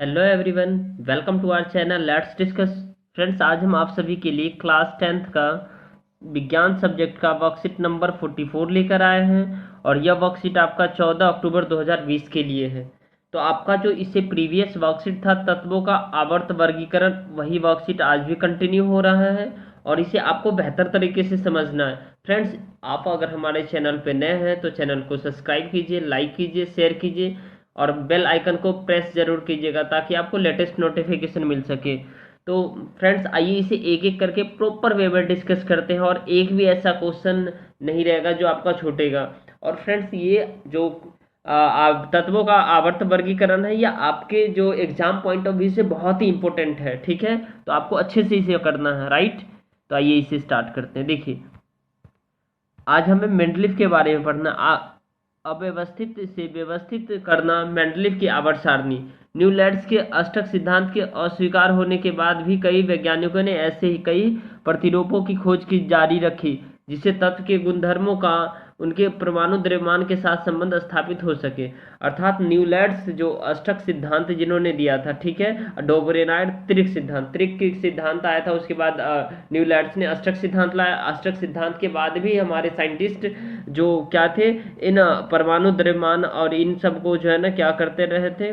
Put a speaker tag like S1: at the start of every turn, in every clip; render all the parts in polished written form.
S1: Hello everyone, welcome to our channel let's discuss. Friends, आज हम आप सभी के लिए क्लास 10th का विज्ञान सब्जेक्ट का वर्कशीट नंबर 44 लेकर आए हैं। और यह वर्कशीट आपका 14 अक्टूबर 2020 के लिए है। तो आपका जो इससे प्रीवियस वर्कशीट था तत्वों का आवर्त वर्गीकरण, वही वर्कशीट आज भी कंटिन्यू हो रहा है और इसे आपको बेहतर तरीके से समझना है। फ्रेंड्स, आप अगर हमारे चैनल पे नए हैं तो चैनल को सब्सक्राइब कीजिए, लाइक कीजिए, शेयर कीजिए और बेल आइकन को प्रेस जरूर कीजिएगा ताकि आपको लेटेस्ट नोटिफिकेशन मिल सके। तो फ्रेंड्स, आइए इसे एक एक करके प्रॉपर वे में डिस्कस करते हैं और एक भी ऐसा क्वेश्चन नहीं रहेगा जो आपका छूटेगा। और फ्रेंड्स, ये जो तत्वों का आवर्त वर्गीकरण है, यह आपके जो एग्जाम पॉइंट ऑफ व्यू से बहुत ही इंपॉर्टेंट है। ठीक है, तो आपको अच्छे से इसे करना है, राइट। तो आइए इसे स्टार्ट करते हैं। देखिए, आज हमें मेंडलीव के बारे में पढ़ना। अव्यवस्थित से व्यवस्थित करना मेंडलीव की आवर्त सारणी। न्यूलैंड्स के अष्टक सिद्धांत के अस्वीकार होने के बाद भी कई वैज्ञानिकों ने ऐसे ही कई प्रतिरूपों की खोज की जारी रखी जिससे तत्व के गुणधर्मों का उनके परमाणु द्रव्यमान के साथ संबंध स्थापित हो सके। अर्थात न्यूलैंड्स जो अष्टक सिद्धांत जिन्होंने दिया था, ठीक है, डोबरेनाइड त्रिक सिद्धांत, त्रिक सिद्धांत आया था, उसके बाद न्यूलैंड्स ने अष्टक सिद्धांत लाया। अष्टक सिद्धांत के बाद भी हमारे साइंटिस्ट जो क्या थे, इन परमाणु द्रव्यमान और इन सबको जो है ना क्या करते रहे थे,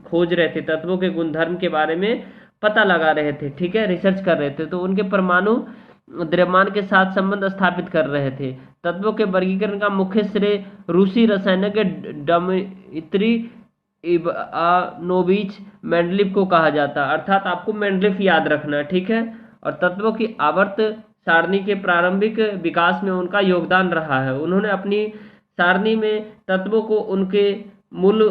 S1: खोज रहे थे, तत्वों के गुणधर्म के बारे में पता लगा रहे थे, ठीक है, रिसर्च कर रहे थे। तो उनके परमाणु द्रव्यमान के साथ संबंध स्थापित कर रहे थे। तत्वों के वर्गीकरण का मुख्य श्रेय रूसी रसायनज्ञ डमित्री इवानोविच मेंडलीव को कहा जाता है। अर्थात आपको मेंडलीव याद रखना है, ठीक है। और तत्वों की आवर्त सारणी के प्रारंभिक विकास में उनका योगदान रहा है। उन्होंने अपनी सारणी में तत्वों को उनके मूल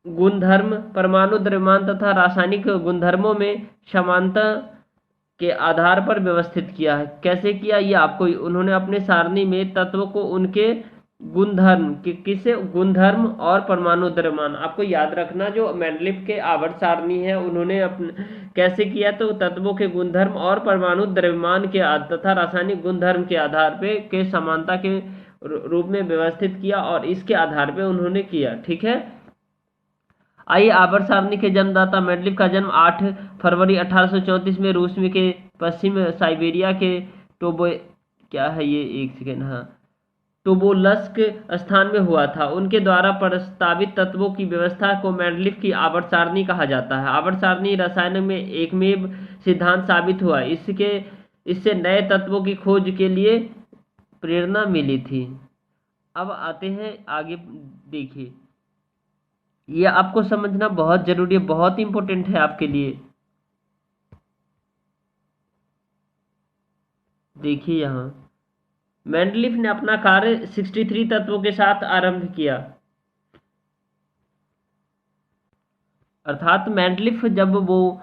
S1: गुणधर्म, परमाणु द्रव्यमान तथा रासायनिक गुणधर्मों में समानता के आधार पर व्यवस्थित किया है। कैसे किया, ये आपको उन्होंने अपने सारणी में तत्व को उनके गुणधर्म कि किसे गुणधर्म और परमाणु द्रव्यमान, आपको याद रखना जो मेंडलीव के आवर्त सारणी है उन्होंने अपने कैसे किया, तो तत्वों के गुणधर्म और परमाणु द्रव्यमान के तथा रासायनिक गुणधर्म के आधार पे के समानता के रूप में व्यवस्थित किया और इसके आधार पे उन्होंने किया, ठीक है। आइए, आवर्त सारणी के जन्मदाता मेंडलीव का जन्म 8 फरवरी 1834 में रूस में के पश्चिम साइबेरिया के टोबो क्या है ये, एक सेकेंड, हाँ, टोबोलस्क स्थान में हुआ था। उनके द्वारा प्रस्तावित तत्वों की व्यवस्था को मेंडलीव की आवर्त सारणी कहा जाता है। आवर्त सारणी रसायन में एकमेव सिद्धांत साबित हुआ। इससे नए तत्वों की खोज के लिए प्रेरणा मिली थी। अब आते हैं आगे। देखिए, ये आपको समझना बहुत जरूरी है, बहुत इंपॉर्टेंट है आपके लिए। देखिए, यहाँ मेंडलीव ने अपना कार्य 63 तत्वों के साथ आरंभ किया। अर्थात मेंडलीव जब वो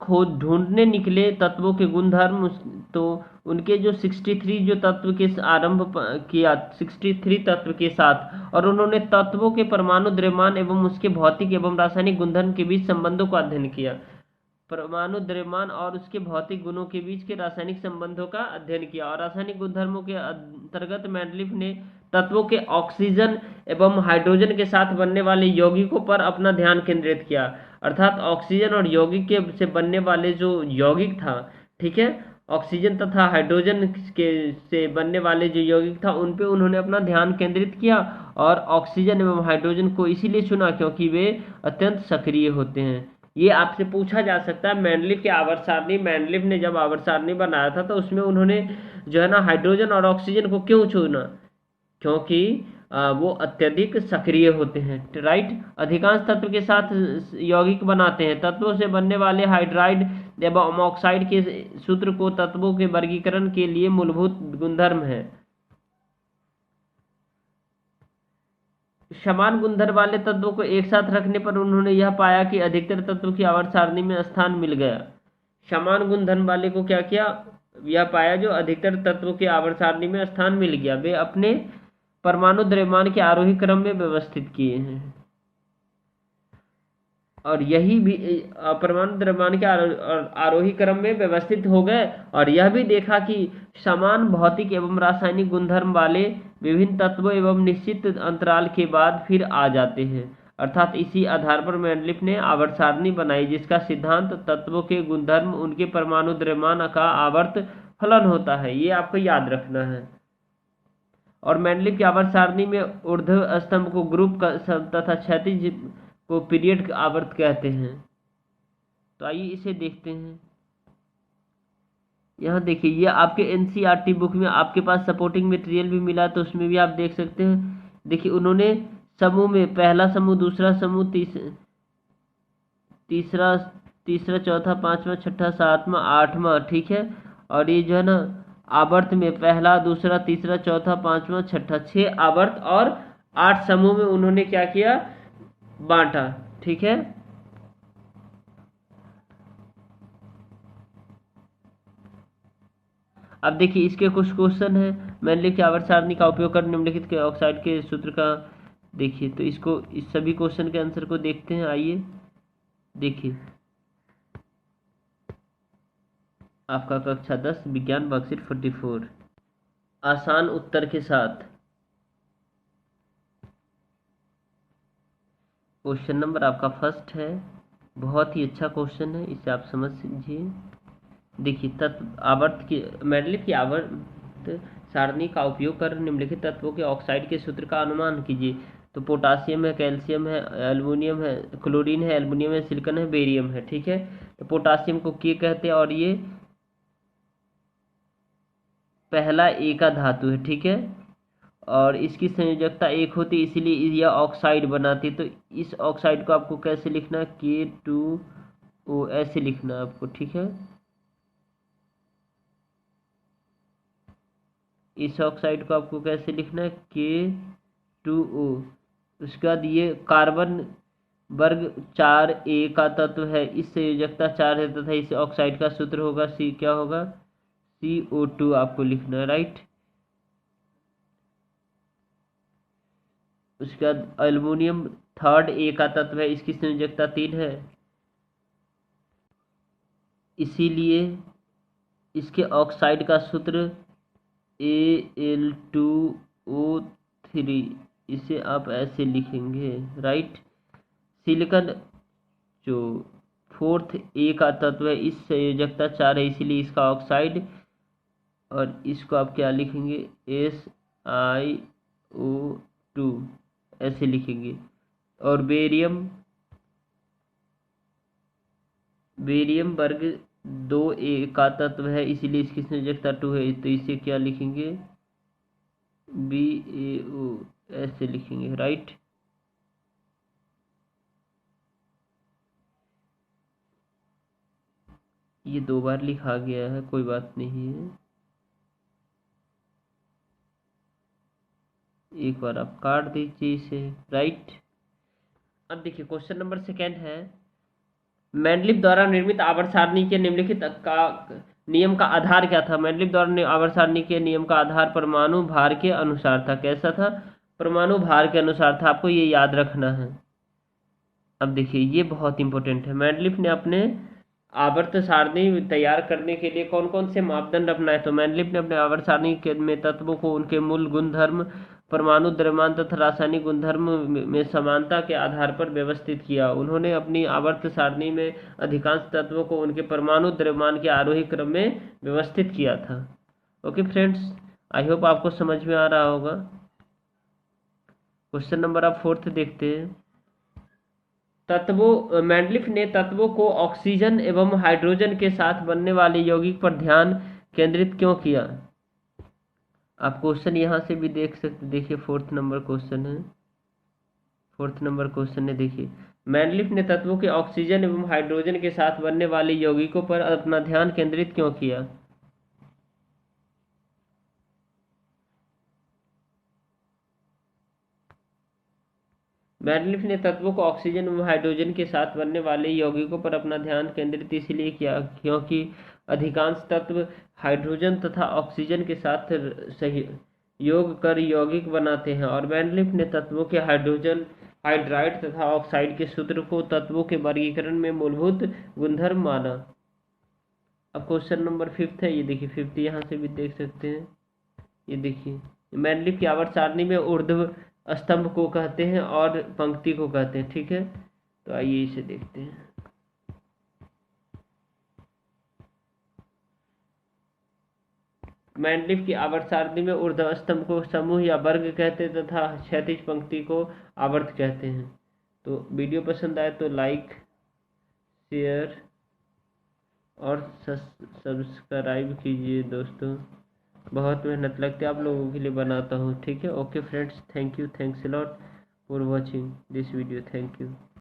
S1: खोज ढूंढने निकले तत्वों के गुणधर्म, तो उनके जो 63 जो तत्व के आरंभ किया 63 तत्व के साथ, और उन्होंने तत्वों के परमाणु द्रव्यमान एवं उसके भौतिक एवं रासायनिक गुणधर्म के बीच संबंधों का अध्ययन किया। परमाणु द्रव्यमान और उसके भौतिक गुणों के बीच के रासायनिक संबंधों का अध्ययन किया। और रासायनिक गुणधर्मों के अंतर्गत मेंडलीव ने तत्वों के ऑक्सीजन एवं हाइड्रोजन के साथ बनने वाले यौगिकों पर अपना ध्यान केंद्रित किया। अर्थात ऑक्सीजन और यौगिक के से बनने वाले जो यौगिक था, ठीक है, ऑक्सीजन तथा हाइड्रोजन के से बनने वाले जो यौगिक था उन पे उन्होंने अपना ध्यान केंद्रित किया। और ऑक्सीजन एवं हाइड्रोजन को इसीलिए चुना क्योंकि वे अत्यंत सक्रिय होते हैं। ये आपसे पूछा जा सकता है, मेंडलीव के आवर्त सारणी, मेंडलीव ने जब आवर्त सारणी बनाया था तो उसमें उन्होंने जो है ना हाइड्रोजन और ऑक्सीजन को क्यों चुना, क्योंकि वो अत्यधिक सक्रिय होते हैं, राइट। अधिकांश तत्व के साथ यौगिक बनाते हैं। तत्वों से बनने वाले हाइड्राइड एवं ऑक्साइड के सूत्र को तत्वों के वर्गीकरण के लिए मूलभूत गुणधर्म है। समान गुणधर्म वाले तत्वों को एक साथ रखने पर उन्होंने यह पाया कि अधिकतर तत्वों की आवर्त सारणी में स्थान मिल गया। समान गुणधर्म वाले को क्या किया, यह पाया जो अधिकतर तत्वों की आवर्त सारणी में स्थान मिल गया, वे अपने परमाणु द्रव्यमान के आरोही क्रम में व्यवस्थित किए हैं। और यही भी परमाणु द्रव्यमान के आरोही क्रम में व्यवस्थित हो गए। और यह भी देखा कि समान भौतिक एवं रासायनिक गुणधर्म वाले विभिन्न तत्वों एवं निश्चित अंतराल के बाद फिर आ जाते हैं। अर्थात इसी आधार पर मैंडलिफ ने आवर्त सारणी बनाई, जिसका सिद्धांत तत्वों के गुणधर्म उनके परमाणु द्रव्यमान का आवर्त फलन होता है। ये आपको याद रखना है। और मैंडलिफ की आवर्त सारणी में ऊर्ध्व स्तंभ को ग्रुप तथा क्षैतिज को पीरियड आवर्त कहते हैं। तो आइए इसे देखते हैं। यहाँ देखिए, ये आपके एनसीईआरटी बुक में आपके पास सपोर्टिंग मटेरियल भी मिला, तो उसमें भी आप देख सकते हैं। देखिए, उन्होंने समूह में पहला समूह, दूसरा समूह, तीसरा चौथा पांचवा छठा सातवां आठवां, ठीक है। और ये जो है ना, आवर्त में पहला दूसरा तीसरा चौथा पांचवा छठा, 6 आवर्त और 8 समूह में उन्होंने क्या किया, बांटा, ठीक है। अब देखिए, इसके कुछ क्वेश्चन है। मैंडलिफ की आवर्त सारणी का उपयोग कर निम्नलिखित के ऑक्साइड के सूत्र का देखिए। तो इसको, इस सभी क्वेश्चन के आंसर को देखते हैं। आइए देखिए, आपका कक्षा 10 विज्ञान वर्कशीट 44 आसान उत्तर के साथ। क्वेश्चन नंबर आपका फर्स्ट है, बहुत ही अच्छा क्वेश्चन है, इसे आप समझ लीजिए। देखिए, तत्व आवर्त की मैंडलिफ की आवर्त सारणी का उपयोग कर निम्नलिखित तत्वों के ऑक्साइड के सूत्र का अनुमान कीजिए। तो पोटासियम है, कैल्शियम है, एल्युमिनियम है, क्लोरीन है, एल्युमिनियम है, सिलिकॉन है, बेरियम है, ठीक है। तो पोटासियम को के कहते हैं और ये पहला ए का धातु है, ठीक है। और इसकी संयोजकता 1 होती है, इसीलिए यह ऑक्साइड बनाती है। तो इस ऑक्साइड को आपको कैसे लिखना है, K2O ऐसे लिखना है आपको, ठीक है। इस ऑक्साइड को आपको कैसे लिखना है, K2O। उसके बाद ये कार्बन वर्ग 4A का तत्व है, इस संयोजकता 4 है तथा इस ऑक्साइड का सूत्र होगा सी, क्या होगा, CO2 आपको लिखना है, राइट। उसके बाद एल्युमिनियम 3A का तत्व है, इसकी संयोजकता 3 है, इसीलिए इसके ऑक्साइड का सूत्र Al2O3, इसे आप ऐसे लिखेंगे, राइट। सिलिकॉन जो 4A का तत्व है, इस संयोजकता 4 है, इसीलिए इसका ऑक्साइड, और इसको आप क्या लिखेंगे, SiO2 ऐसे लिखेंगे। और बेरियम वर्ग 2A का तत्व है, इसीलिए इसकी संयोजकता 2 है, तो इसे क्या लिखेंगे, BaO ऐसे लिखेंगे, राइट। ये 2 बार लिखा गया है, कोई बात नहीं है, एक बार आप काट दीजिए इसे, राइट। अब देखिए, क्वेश्चन नंबर सेकेंड है, मैंडलिफ द्वारा निर्मित आवर्त सारणी के निम्नलिखित का नियम का आधार क्या था। मैंडलिफ द्वारा आवर्त सारणी के नियम का आधार परमाणु भार के अनुसार था। कैसा था, परमाणु भार के अनुसार था, आपको ये याद रखना है। अब देखिए, ये बहुत इंपॉर्टेंट है। मैंडलिफ ने अपने आवर्त सारणी तैयार करने के लिए कौन कौन से मापदंड अपनाए। तो मैंडलिफ ने अपने आवर्त सारणी के में तत्वों को उनके मूल गुणधर्म, परमाणु द्रव्यमान तथा रासायनिक गुणधर्म में समानता के आधार पर व्यवस्थित किया। उन्होंने अपनी आवर्त सारणी में अधिकांश तत्वों को उनके परमाणु द्रव्यमान के आरोही क्रम में व्यवस्थित किया था। ओके फ्रेंड्स, आई होप आपको समझ में आ रहा होगा। क्वेश्चन नंबर आप 4 देखते हैं। मैंडलिफ ने तत्वों को ऑक्सीजन एवं हाइड्रोजन के साथ बनने वाले यौगिक पर ध्यान केंद्रित क्यों किया। आप क्वेश्चन यहाँ से भी देख सकते, देखिए 4th नंबर क्वेश्चन है, 4th नंबर क्वेश्चन है। देखिए, मैंडलिफ ने तत्वों के ऑक्सीजन एवं हाइड्रोजन के साथ बनने वाले यौगिकों पर अपना ध्यान केंद्रित क्यों किया। मैंडलिफ ने तत्वों को ऑक्सीजन एवं हाइड्रोजन के साथ बनने वाले यौगिकों पर अपना ध्यान केंद्रित इसलिए किया क्योंकि अधिकांश तत्व हाइड्रोजन तथा ऑक्सीजन के साथ सहयोग कर यौगिक बनाते हैं, और मैंडलिफ ने तत्वों के हाइड्रोजन, हाइड्राइड तथा ऑक्साइड के सूत्र को तत्वों के वर्गीकरण में मूलभूत गुणधर्म माना। अब क्वेश्चन नंबर 5 है, ये देखिए 5 यहाँ से भी देख सकते हैं। ये देखिए, मैंडलिफ की आवर्त सारणी में ऊर्ध्व स्तंभ को कहते हैं और पंक्ति को कहते हैं। ठीक है, तो आइए इसे देखते हैं। मैंडलिफ की आवर्त सारणी में ऊर्ध्व स्तंभ को समूह या वर्ग कहते हैं तथा क्षैतिज पंक्ति को आवर्त कहते हैं। तो वीडियो पसंद आए तो लाइक, शेयर और सब्सक्राइब कीजिए दोस्तों। बहुत मेहनत लगती है आप लोगों के लिए बनाता हूँ। ठीक है, okay friends, thank you, thanks a lot for watching this video, thank you.